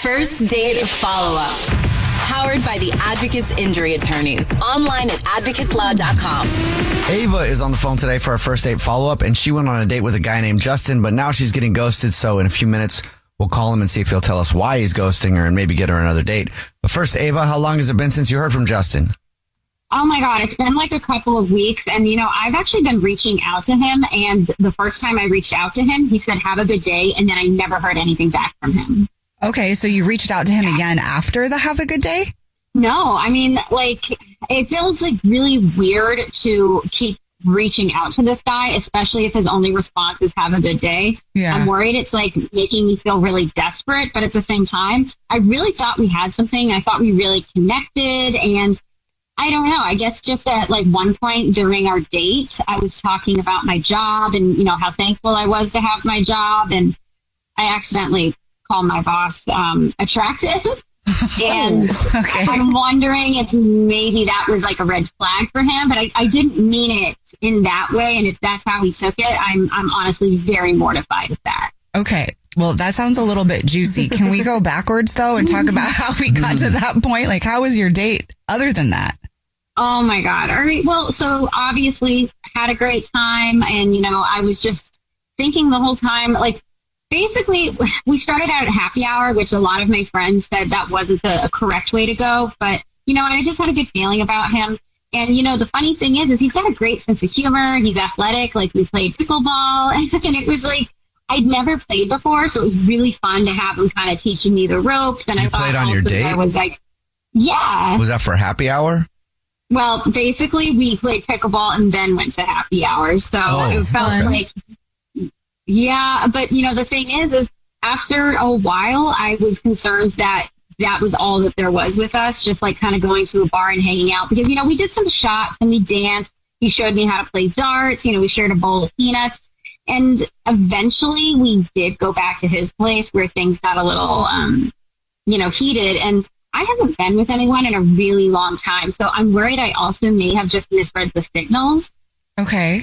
First Date Follow-Up. Powered by the Advocates Injury Attorneys. Online at advocateslaw.com. Ava is on the phone today for our first date follow-up, and she went on a date with a guy named Justin, but now she's getting ghosted, so in a few minutes, we'll call him and see if he'll tell us why he's ghosting her and maybe get her another date. But first, Ava, how long has it been since you heard from Justin? Oh my God, it's been like a couple of weeks. And, I've actually been reaching out to him. And the first time I reached out to him, he said, have a good day. And then I never heard anything back from him. Okay, so you reached out to him again after the have a good day? No, it feels like really weird to keep reaching out to this guy, especially if his only response is have a good day. Yeah. I'm worried it's like making me feel really desperate. But at the same time, I really thought we had something. I thought we really connected. And I don't know. I guess just at one point during our date, I was talking about my job and, how thankful I was to have my job. And I accidentally called my boss attractive. And okay. I'm wondering if maybe that was like a red flag for him, but I didn't mean it in that way. And if that's how he took it, I'm honestly very mortified at that. Okay. Well, that sounds a little bit juicy. Can we go backwards though and talk about how we got to that point? Like, how was your date other than that? Oh my God. All right. Well, so obviously had a great time. And, I was just thinking the whole time, basically, we started out at happy hour, which a lot of my friends said that wasn't the correct way to go. But, I just had a good feeling about him. And, the funny thing is he's got a great sense of humor. He's athletic. We played pickleball. And it was I'd never played before. So it was really fun to have him kind of teaching me the ropes. And you played on your date? I was yeah. Was that for happy hour? Well, basically, we played pickleball and then went to happy hour. So it felt fun. Yeah, but the thing is after a while, I was concerned that was all that there was with us, just kind of going to a bar and hanging out because, we did some shots and we danced. He showed me how to play darts. We shared a bowl of peanuts. And eventually we did go back to his place where things got a little, heated. And I haven't been with anyone in a really long time. So I'm worried I also may have just misread the signals. Okay.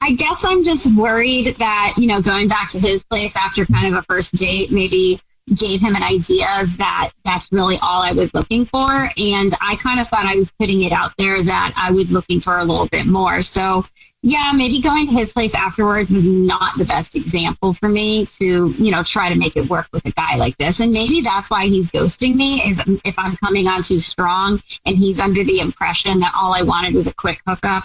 I guess I'm just worried that, going back to his place after kind of a first date maybe gave him an idea that that's really all I was looking for. And I kind of thought I was putting it out there that I was looking for a little bit more. So, yeah, maybe going to his place afterwards was not the best example for me to, try to make it work with a guy like this. And maybe that's why he's ghosting me, is if I'm coming on too strong and he's under the impression that all I wanted was a quick hookup.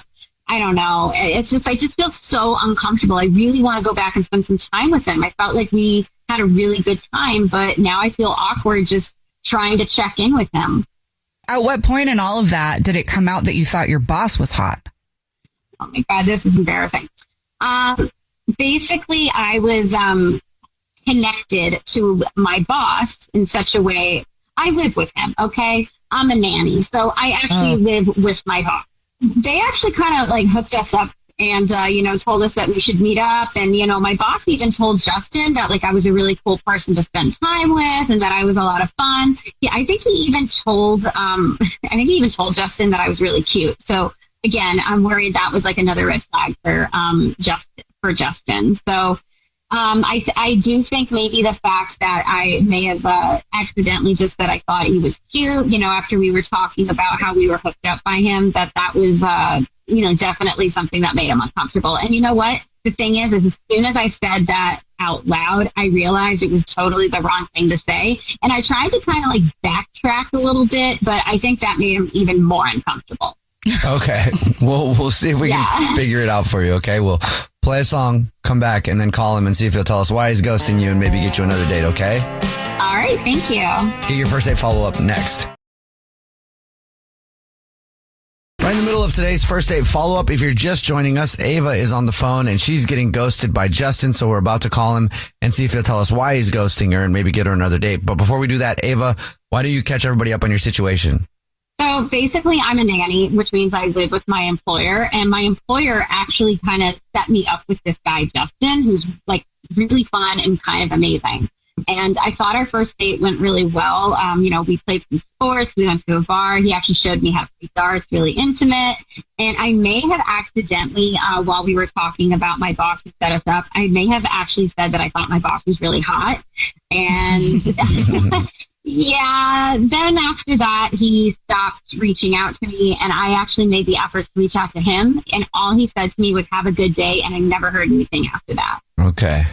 I don't know. It's just, I just feel so uncomfortable. I really want to go back and spend some time with him. I felt like we had a really good time, but now I feel awkward just trying to check in with him. At what point in all of that did it come out that you thought your boss was hot? Oh my God, this is embarrassing. Basically, I was connected to my boss in such a way. I live with him, okay? I'm a nanny, so I actually live with my boss. They actually kind of like hooked us up and, told us that we should meet up. And, my boss even told Justin that like I was a really cool person to spend time with and that I was a lot of fun. Yeah, I think he even told Justin that I was really cute. So again, I'm worried that was like another red flag for Justin. So I do think maybe the fact that I may have accidentally just said I thought he was cute, after we were talking about how we were hooked up by him, that was, definitely something that made him uncomfortable. And you know what? The thing is as soon as I said that out loud, I realized it was totally the wrong thing to say. And I tried to kind of like backtrack a little bit, but I think that made him even more uncomfortable. Okay. We'll see if we can figure it out for you. Okay. We'll play a song, come back, and then call him and see if he'll tell us why he's ghosting you and maybe get you another date. Okay. All right. Thank you. Get your first date follow up next. Right in the middle of today's first date follow up. If you're just joining us, Ava is on the phone and she's getting ghosted by Justin. So we're about to call him and see if he'll tell us why he's ghosting her and maybe get her another date. But before we do that, Ava, why don't you catch everybody up on your situation? So basically, I'm a nanny, which means I live with my employer. And my employer actually kind of set me up with this guy, Justin, who's like really fun and kind of amazing. And I thought our first date went really well. We played some sports. We went to a bar. He actually showed me how to play darts, really intimate. And I may have accidentally, while we were talking about my boss who set us up, I may have actually said that I thought my boss was really hot. And Yeah, then after that, he stopped reaching out to me, and I actually made the effort to reach out to him, and all he said to me was, have a good day, and I never heard anything after that. Okay.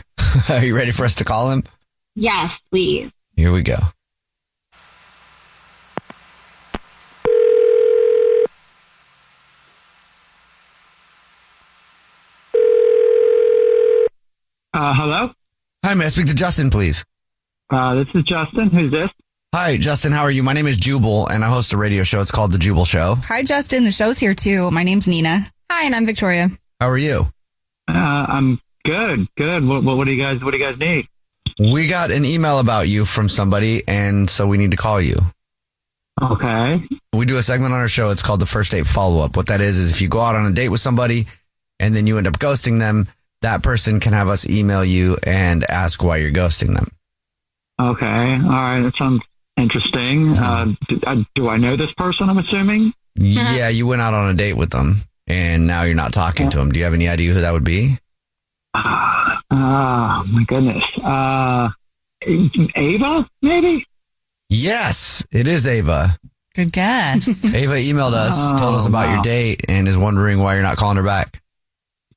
Are you ready for us to call him? Yes, please. Here we go. Hello? Hi, may I speak to Justin, please? This is Justin. Who's this? Hi, Justin. How are you? My name is Jubal, and I host a radio show. It's called The Jubal Show. Hi, Justin. The show's here too. My name's Nina. Hi, and I'm Victoria. How are you? I'm good. Good. What do you guys need? We got an email about you from somebody, and so we need to call you. Okay. We do a segment on our show. It's called the First Date Follow-Up. What that is if you go out on a date with somebody, and then you end up ghosting them, that person can have us email you and ask why you're ghosting them. Okay. All right. That sounds interesting. Do I know this person, I'm assuming? Yeah, you went out on a date with them, and now you're not talking to them. Do you have any idea who that would be? Oh, my goodness. Ava, maybe? Yes, it is Ava. Good guess. Ava emailed us, told us about your date, and is wondering why you're not calling her back.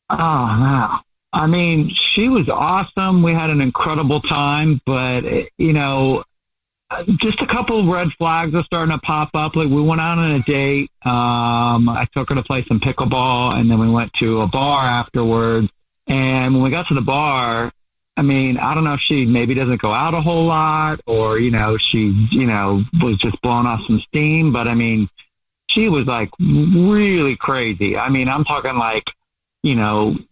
Oh, no. I mean, she was awesome. We had an incredible time, but, just a couple of red flags are starting to pop up. Like, we went out on a date. I took her to play some pickleball, and then we went to a bar afterwards. And when we got to the bar, I mean, I don't know if she maybe doesn't go out a whole lot or, she, was just blowing off some steam. But, I mean, she was, like, really crazy. I mean, I'm talking, like,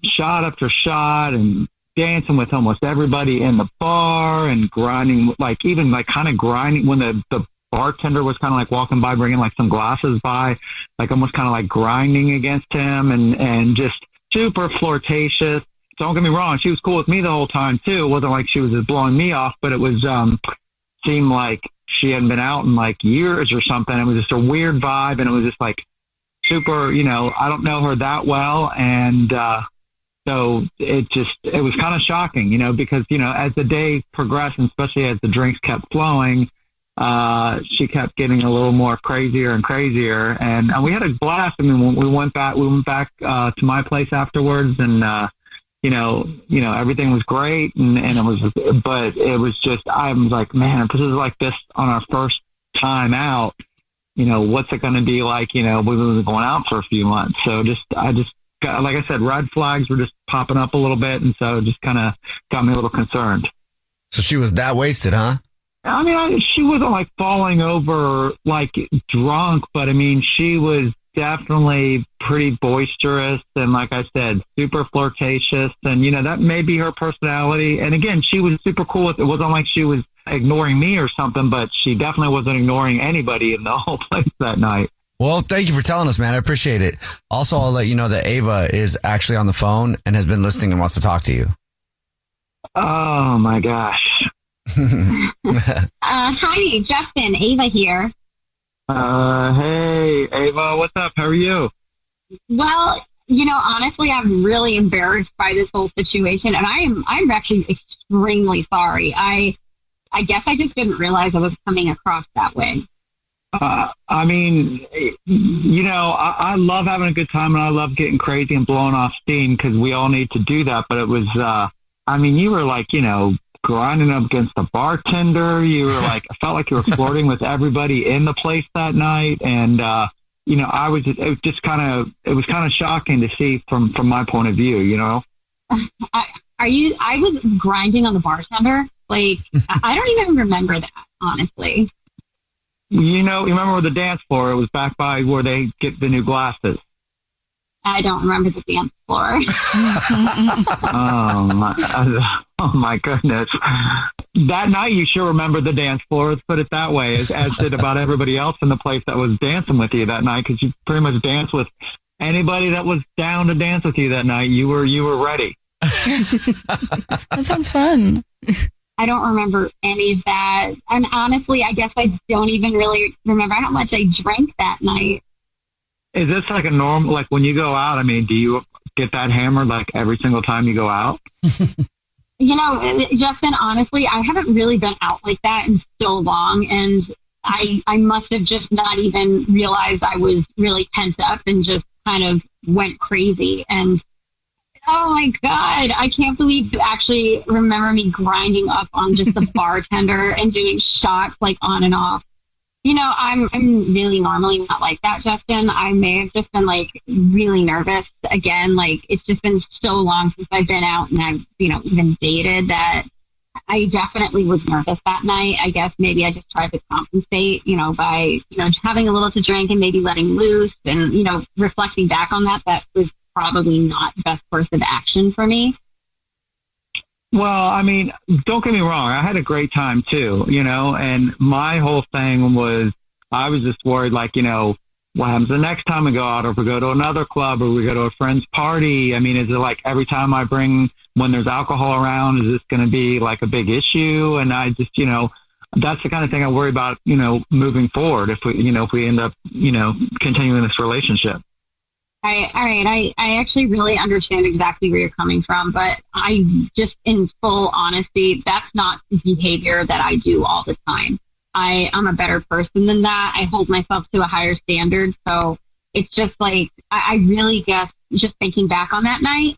shot after shot and dancing with almost everybody in the bar and grinding, like even like kind of grinding when the bartender was kind of like walking by, bringing like some glasses by, like almost kind of like grinding against him and just super flirtatious. Don't get me wrong. She was cool with me the whole time too. It wasn't like she was just blowing me off, but it was, seemed like she hadn't been out in like years or something. It was just a weird vibe. And it was just like, super, I don't know her that well. And, so it was kind of shocking, because, as the day progressed, and especially as the drinks kept flowing, she kept getting a little more crazier and crazier. And we had a blast. I mean, we went back to my place afterwards and, everything was great. And it was just, I was like, man, if this is like this on our first time out, what's it going to be like? We've been going out for a few months. So I just got, like I said, red flags were just popping up a little bit. And so it just kind of got me a little concerned. So she was that wasted, huh? I mean, she wasn't like falling over like drunk, but I mean, she was definitely pretty boisterous. And like I said, super flirtatious. And, that may be her personality. And again, she was super cool with it. It wasn't like she was ignoring me or something, but she definitely wasn't ignoring anybody in the whole place that night. Well, thank you for telling us, man. I appreciate it. Also, I'll let you know that Ava is actually on the phone and has been listening and wants to talk to you. Oh my gosh. Hi, Justin. Ava here. Hey, Ava, what's up? How are you? Well, honestly, I'm really embarrassed by this whole situation, and I'm actually extremely sorry. I guess I just didn't realize I was coming across that way. I mean, I love having a good time and I love getting crazy and blowing off steam because we all need to do that. But it was, you were like, grinding up against the bartender. You were like, I felt like you were flirting with everybody in the place that night. And, it was kind of shocking to see from my point of view, I was grinding on the bartender. Like, I don't even remember that, honestly. You remember the dance floor? It was back by where they get the new glasses. I don't remember the dance floor. Oh my goodness. That night you sure remember the dance floor. Let's put it that way, as did about everybody else in the place that was dancing with you that night, because you pretty much danced with anybody that was down to dance with you that night. You were ready. That sounds fun. I don't remember any of that. And honestly, I guess I don't even really remember how much I drank that night. Is this like a normal, like when you go out, I mean, do you get that hammered like every single time you go out? Justin, honestly, I haven't really been out like that in so long, and I must have just not even realized I was really pent up and just kind of went crazy. And oh my God, I can't believe you actually remember me grinding up on just the bartender and doing shots like on and off. I'm really normally not like that, Justin. I may have just been like really nervous again. Like it's just been so long since I've been out and I've, even dated that I definitely was nervous that night. I guess maybe I just tried to compensate, by, having a little to drink and maybe letting loose and, reflecting back on that was probably not the best course of action for me. Well, I mean, don't get me wrong. I had a great time too, and my whole thing was, I was just worried, like, what happens the next time we go out, or if we go to another club or we go to a friend's party? I mean, is it like every time when there's alcohol around, is this going to be like a big issue? And I just, that's the kind of thing I worry about, moving forward if we end up, continuing this relationship. All right. I actually really understand exactly where you're coming from, but I just, in full honesty, that's not behavior that I do all the time. I'm a better person than that. I hold myself to a higher standard. So it's just like, I really guess, just thinking back on that night,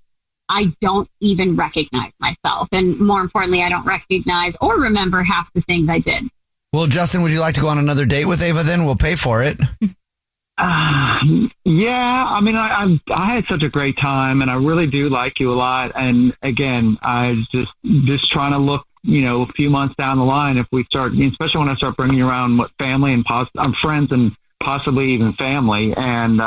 I don't even recognize myself. And more importantly, I don't recognize or remember half the things I did. Well, Justin, would you like to go on another date with Ava then? We'll pay for it. Yeah, I mean, I had such a great time, and I really do like you a lot. And again, I just trying to look, a few months down the line, if we start, especially when I start bringing you around family and friends and possibly even family. And,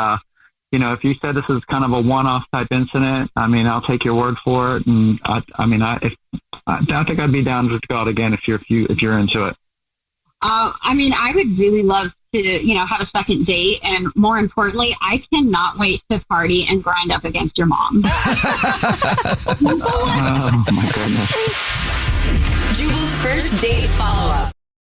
if you said this is kind of a one-off type incident, I mean, I'll take your word for it. And I think I'd be down to go out again if you're into it. I would really love to, have a second date. And more importantly, I cannot wait to party and grind up against your mom. Oh, my goodness. Jubal's first date follow-up.